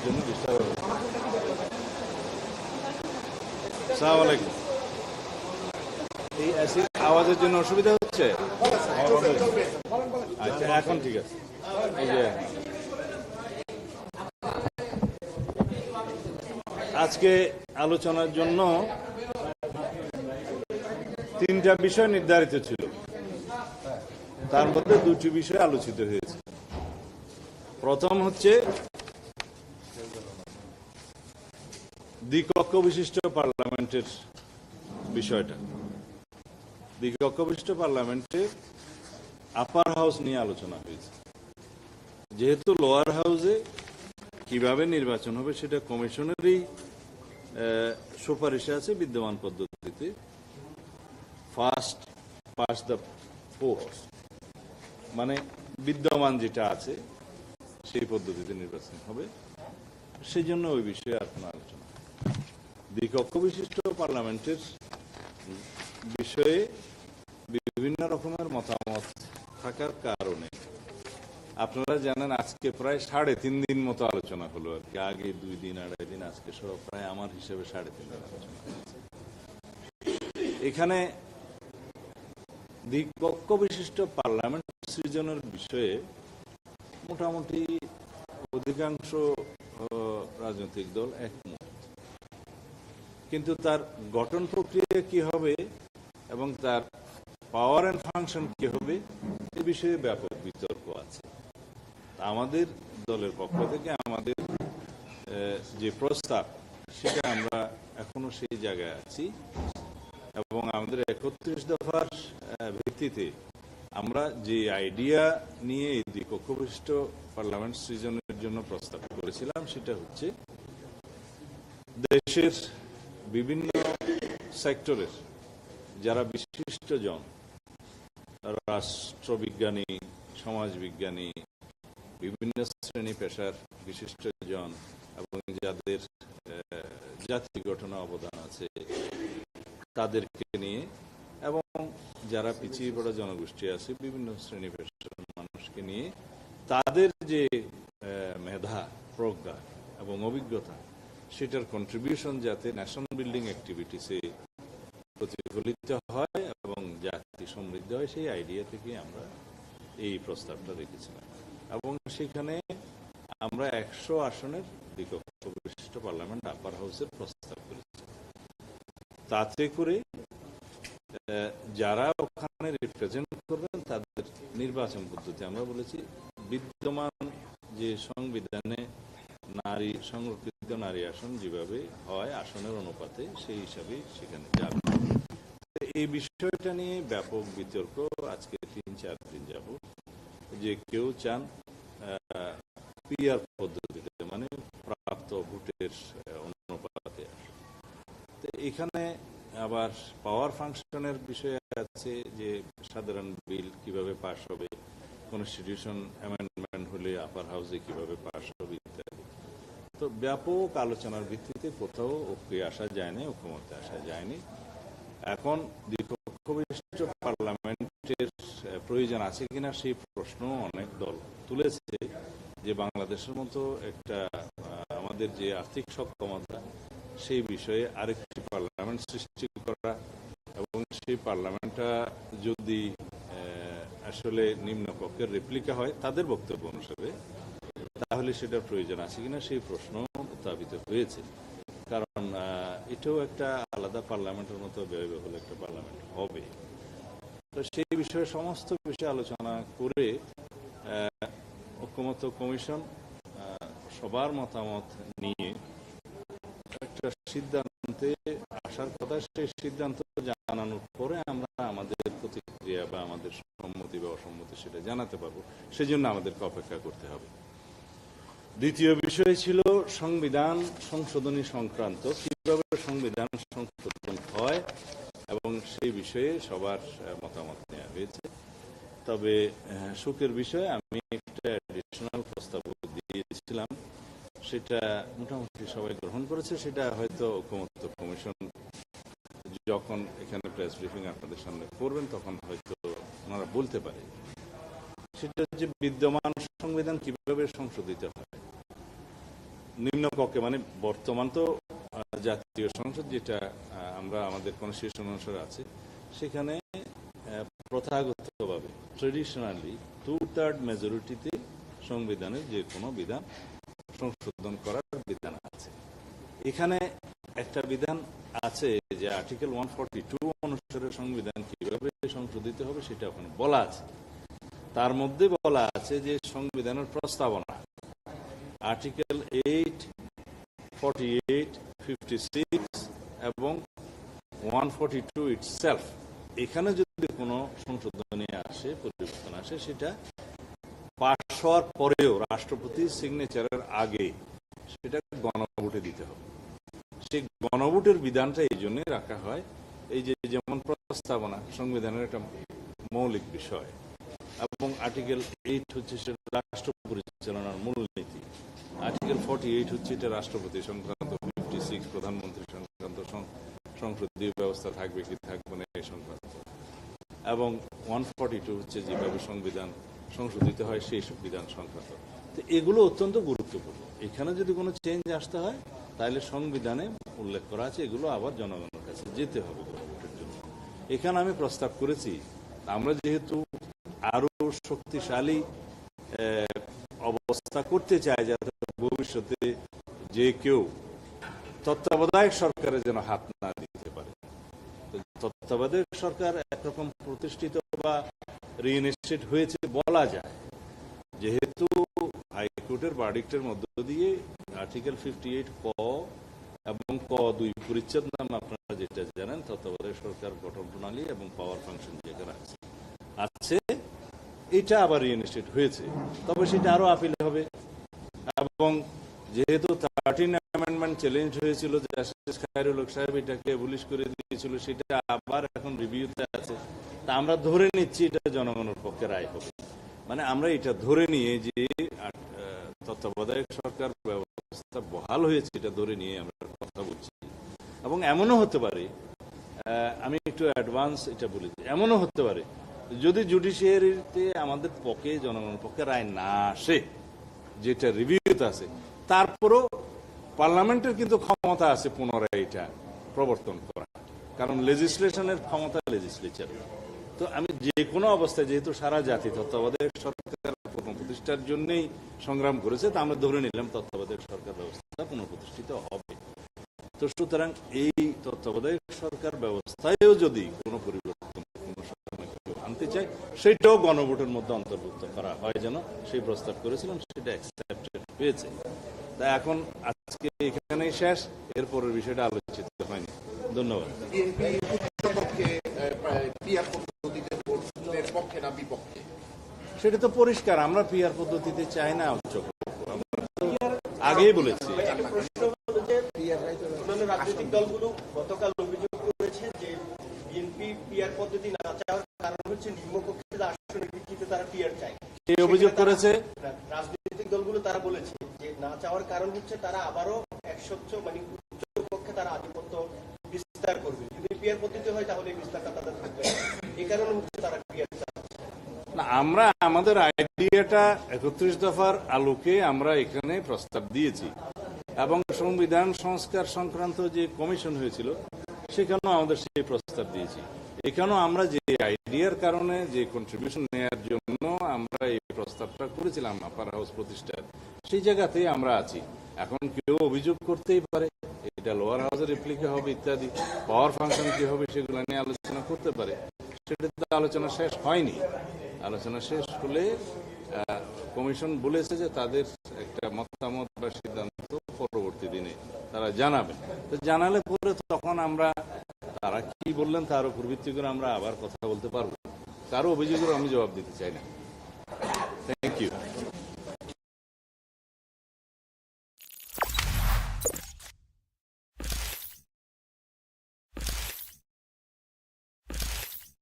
জন্য ডিস্টার্ব হবে। আসসালামু আলাইকুম। এই অ্যাসিড আওয়াজের জন্য অসুবিধা হচ্ছে? আচ্ছা, এখন ঠিক আছে। এই যে আজকে আলোচনার জন্য 3টা বিষয় নির্ধারিত ছিল, তার মধ্যে 2টি বিষয় আলোচিত হয়েছে। প্রথম হচ্ছে দ্বিকক্ষ বিশিষ্ট পার্লামেন্টের বিষয়টা। দ্বিকক্ষ বিশিষ্ট পার্লামেন্টে আপার হাউস নিয়ে আলোচনা হয়েছে। যেহেতু লোয়ার হাউসে কিভাবে নির্বাচন হবে সেটা কমিশনেরই সুপারিশে আছে বিদ্যমান পদ্ধতিতে, ফার্স্ট পাস দ্য পোস্ট, মানে বিদ্যমান যেটা আছে সেই পদ্ধতিতে নির্বাচন হবে। সেই জন্য ওই বিষয়ে আর কোনো আলোচনা। দ্বিকক্ষ বিশিষ্ট পার্লামেন্টের বিষয়ে বিভিন্ন রকমের মতামত থাকার কারণে আপনারা জানেন আজকে প্রায় 3.5 দিন মতো আলোচনা হলো আর কি। আগে 2 দিন 2.5 দিন, আজকে সহ প্রায় আমার হিসেবে 3.5 দিন আলোচনা হয়েছে। এখানে দ্বিকক্ষ বিশিষ্ট পার্লামেন্ট সৃজনের বিষয়ে মোটামুটি অধিকাংশ রাজনৈতিক দল একমত, কিন্তু তার গঠন প্রক্রিয়া কি হবে এবং তার পাওয়ার অ্যান্ড ফাংশন কি হবে এ বিষয়ে ব্যাপক বিতর্ক আছে। আমাদের দলের পক্ষ থেকে আমাদের যে প্রস্তাব সেটা আমরা এখনো সেই জায়গায় আছি এবং আমাদের 31 দফার ভিত্তিতে আমরা যে আইডিয়া নিয়ে এই দ্বিকক্ষ বিশিষ্ট পার্লামেন্ট সৃজনের জন্য প্রস্তাব করেছিলাম সেটা হচ্ছে দেশের বিভিন্ন সেক্টরের যারা বিশিষ্টজন, রাষ্ট্রবিজ্ঞানী, সমাজবিজ্ঞানী, বিভিন্ন শ্রেণী পেশার বিশিষ্টজন এবং যাদের জাতি গঠনে অবদান আছে তাদেরকে নিয়ে, এবং যারা পিছিয়ে পড়া জনগোষ্ঠী আছে বিভিন্ন শ্রেণী পেশার মানুষকে নিয়ে তাদের যে মেধা, প্রজ্ঞা এবং অভিজ্ঞতা সেটার কন্ট্রিবিউশন যাতে ন্যাশন বিল্ডিং অ্যাক্টিভিটিসে প্রতিফলিত হয় এবং জাতি সমৃদ্ধ হয়, সেই আইডিয়া থেকে আমরা এই প্রস্তাবটা রেখেছিলাম। এবং সেখানে আমরা 100 আসনের দ্বিকক্ষ বিশিষ্ট পার্লামেন্ট আপার হাউসের প্রস্তাব করেছি। তাতে করে যারা ওখানে রিপ্রেজেন্ট করবেন তাদের নির্বাচন পদ্ধতি আমরা বলেছি বিদ্যমান যে সংবিধানে নারী সংরক্ষিত নারী আসন যেভাবে হয় আসনের অনুপাতে সেই হিসাবে সেখানে যাবে। এই বিষয়টা নিয়ে ব্যাপক বিতর্ক আজকে 3-4 দিন যাব, যে কেউ চান পিআর পদ্ধতিতে, মানে প্রাপ্ত ভোটের অনুপাতে আসে। তো এখানে আবার পাওয়ার ফাংশনের বিষয় আছে, যে সাধারণ বিল কিভাবে পাস হবে, কনস্টিটিউশন অ্যামেন্ডমেন্ট হলে আপার হাউসে কিভাবে পাস হবে ইত্যাদি। তো ব্যাপক আলোচনার ভিত্তিতে কোথাও ঐক্যে আসা যায়নি, ঐক্যমতে আসা যায়নি। এখন দ্বিকক্ষ বিশিষ্ট পার্লামেন্টের প্রয়োজন আছে কিনা সেই প্রশ্ন অনেক দল তুলেছে, যে বাংলাদেশের মতো একটা আমাদের যে আর্থিক সক্ষমতা সেই বিষয়ে আরেকটি পার্লামেন্ট সৃষ্টি করা এবং সেই পার্লামেন্টটা যদি আসলে নিম্নকক্ষের রেপ্লিকা হয় তাদের বক্তব্য অনুসারে, তাহলে সেটার প্রয়োজন আছে কিনা সেই প্রশ্ন উত্থাপিত হয়েছে। কারণ এটাও একটা আলাদা পার্লামেন্টের মতো ব্যয়বহুল একটা পার্লামেন্ট হবে। তো সেই বিষয়ে সমস্ত বিষয়ে আলোচনা করে ঐক্যমত্য কমিশন সবার মতামত নিয়ে একটা সিদ্ধান্তে আসার কথা। সেই সিদ্ধান্ত জানানোর পরে আমরা আমাদের প্রতিক্রিয়া বা আমাদের সম্মতি বা অসম্মতি সেটা জানাতে পারবো, সেজন্য আমাদেরকে অপেক্ষা করতে হবে। দ্বিতীয় বিষয় ছিল সংবিধান সংশোধনী সংক্রান্ত, কিভাবে সংবিধান সংশোধন হয় এবং সেই বিষয়ে সবার মতামত নেওয়া হয়েছে। তবে সুখের বিষয় আমি একটা অ্যাডিশনাল প্রস্তাব দিয়েছিলাম, সেটা মোটামুটি সবাই গ্রহণ করেছে। সেটা হয়তো ঐক্যমত্য কমিশন যখন এখানে প্রেস ব্রিফিং আপনাদের সামনে করবেন তখন হয়তো ওনারা বলতে পারে। সেটা হচ্ছে বিদ্যমান সংবিধান কিভাবে সংশোধিত হয়। নিম্নকক্ষে, মানে বর্তমান তো জাতীয় সংসদ যেটা আমরা আমাদের কনস্টিটিউশন অনুসারে আছে, সেখানে প্রথাগতভাবে ট্রেডিশনালি 2/3 মেজরিটিতে সংবিধানের যে কোনো বিধান সংশোধন করার বিধান আছে। এখানে একটা বিধান আছে যে আর্টিকেল 142 অনুসারে সংবিধান কিভাবে সংশোধিত হবে সেটা ওখানে বলা আছে। তার মধ্যে বলা আছে যে সংবিধানের প্রস্তাবনা আর্টিকেল 8, 48, 56 এবং 142 ইটসেলফ, এখানে যদি কোনো সংশোধনী আসে, পরিবর্তন আসে, সেটা পাশ হওয়ার পরেও রাষ্ট্রপতির সিগনেচারের আগে সেটা গণভোটে দিতে হবে। সেই গণভোটের বিধানটা এই জন্য রাখা হয়, এই যে যেমন প্রস্তাবনা সংবিধানের একটা মৌলিক বিষয়, এবং আর্টিকেল 8 হচ্ছে সেটা রাষ্ট্র পরিচালনার মূলনীতি, আর্টিকেল 48 হচ্ছে এটা রাষ্ট্রপতি সংক্রান্ত, 56 প্রধানমন্ত্রী সংক্রান্ত সংসদীয় ব্যবস্থা থাকবে কি থাকবে না এই সংক্রান্ত, এবং 142 হচ্ছে যেভাবে সংবিধান সংশোধিত হয় সেই সব বিধান সংক্রান্ত। তো এগুলো অত্যন্ত গুরুত্বপূর্ণ। এখানে যদি কোনো চেঞ্জ আসতে হয় তাহলে সংবিধানে উল্লেখ করা আছে এগুলো আবার জনগণের কাছে যেতে হবে গণভোটের জন্য। এখানে আমি প্রস্তাব করেছি, আমরা যেহেতু আরো শক্তিশালী অবস্থা করতে চাই যাতে ভবিষ্যতে যে কেউ তত্ত্বাবধায়ক সরকারে যেন হাত না দিতে পারে। তত্ত্বাবধায়ক সরকার একরকম প্রতিষ্ঠিত বা রিইনস্টেট হয়েছে বলা যায়, যেহেতু হাইকোর্টের ভার্ডিক্টের মধ্য দিয়ে আর্টিকেল 58 ক এবং ক 2 পরিচ্ছেদ নাম আপনারা যেটা জানেন, তত্ত্বাবধায়ক সরকার গঠন প্রণালী এবং পাওয়ার ফাংশন যেখানে আছে এটা আবার রিইনস্টেট হয়েছে, তবে সেটা আরো আপিল হবে। এবং যেহেতু 13 অ্যামেন্ডমেন্ট চ্যালেঞ্জ হয়েছিল, জাস্টিস খায়রুল হক সাহেব এটাকে অ্যাবলিশ করে দিয়েছিল, সেটা আবার এখন রিভিউতে আছে। তা আমরা ধরে নিচ্ছি এটা জনগণের পক্ষে রায় হবে, মানে আমরা এটা ধরে নিয়ে যে তত্ত্বাবধায়ক সরকার ব্যবস্থা বহাল হয়েছে এটা ধরে নিয়ে আমরা কথা বলছি। এবং এমনও হতে পারে, আমি একটু অ্যাডভান্স এটা বলেছি, এমনও হতে পারে যদি জুডিশিয়ারিতে আমাদের পক্ষে জনগণের পক্ষে রায় না আসে, যেটা রিভিউতে আছে, তারপরও পার্লামেন্টের কিন্তু ক্ষমতা আছে পুনরায় এটা প্রবর্তন করা, কারণ লেজিসলেশনের ক্ষমতা লেজিসলেচার। তো আমি যে কোনো অবস্থায়, যেহেতু সারা জাতি তত্ত্বাবধায়ক সরকার পুনঃপ্রতিষ্ঠার জন্যই সংগ্রাম করেছে, তা আমরা ধরে নিলাম তত্ত্বাবধায়ক সরকার ব্যবস্থা পুনঃপ্রতিষ্ঠিত হবে। তো সুতরাং এই তত্ত্বাবধায়ক সরকার ব্যবস্থায়ও যদি কোনো পরিবর্তন আনতে চাই, সেটাও গণভোটের মধ্যে অন্তর্ভুক্ত করা হয় যেন, সেই প্রস্তাব করেছিলাম, সেটা অ্যাকসেপ্টেড হয়েছে। তা এখন আজকে এখানেই শেষ, এরপরের বিষয়টা আলোচিত হয়নি। ধন্যবাদ। সেটা তো পরিষ্কার, আমরা পিআর পদ্ধতিতে চাই না, আগেই বলেছি। রাজনৈতিক দলগুলো গতকাল অভিযোগ করেছে যে বিএনপি পিআর পদ্ধতি না চাওয়ার কারণ হচ্ছে নিম্নকক্ষের আসনের ভিত্তিতে তারা পিআর চায়। কে অভিযোগ করেছে? রাজনৈতিক দলগুলো তারা বলেছে যে না চাওয়ার কারণ হচ্ছে তারা আবারও 100 মানে উচ্চ কক্ষে তারা আধিপত্য বিস্তার করবে। যদি পিআর পদ্ধতি হয় তাহলে এই বিস্তারটা তাদের থাকবে, এই কারণে হচ্ছে তারা পিআর চাচ্ছে না। আমরা আমাদের আইডিয়াটা 31 দফার আলোকে আমরা এখানে প্রস্তাব দিয়েছি, এবং সংবিধান সংস্কার সংক্রান্ত যে কমিশন হয়েছিল সেখানেও আমাদের সেই প্রস্তাব দিয়েছি। এখানেও আমরা যে আইডিয়ার কারণে, যে কন্ট্রিবিউশন নেওয়ার জন্য আমরা এই প্রস্তাবটা করেছিলাম আপার হাউস প্রতিষ্ঠার, সেই জায়গাতেই আমরা আছি। এখন কেউ অভিযোগ করতেই পারে এটা লোয়ার হাউসের রিপ্লিকা হবে ইত্যাদি, পাওয়ার ফাংশন কি হবে সেগুলো নিয়ে আলোচনা করতে পারে। সেটা তো আলোচনা শেষ হয়নি। আলোচনা শেষ হলে কমিশন বলেছে যে তাদের একটা মতামত বা সিদ্ধান্ত পরবর্তী দিনে তারা জানাবেন। তো জানালে পরে তখন আমরা তারা কি বললেন তার উপর ভিত্তি করে আমরা আবার কথা বলতে পারবো। কারো অভিযোগের আমি জবাব দিতে চাই না। Thank you.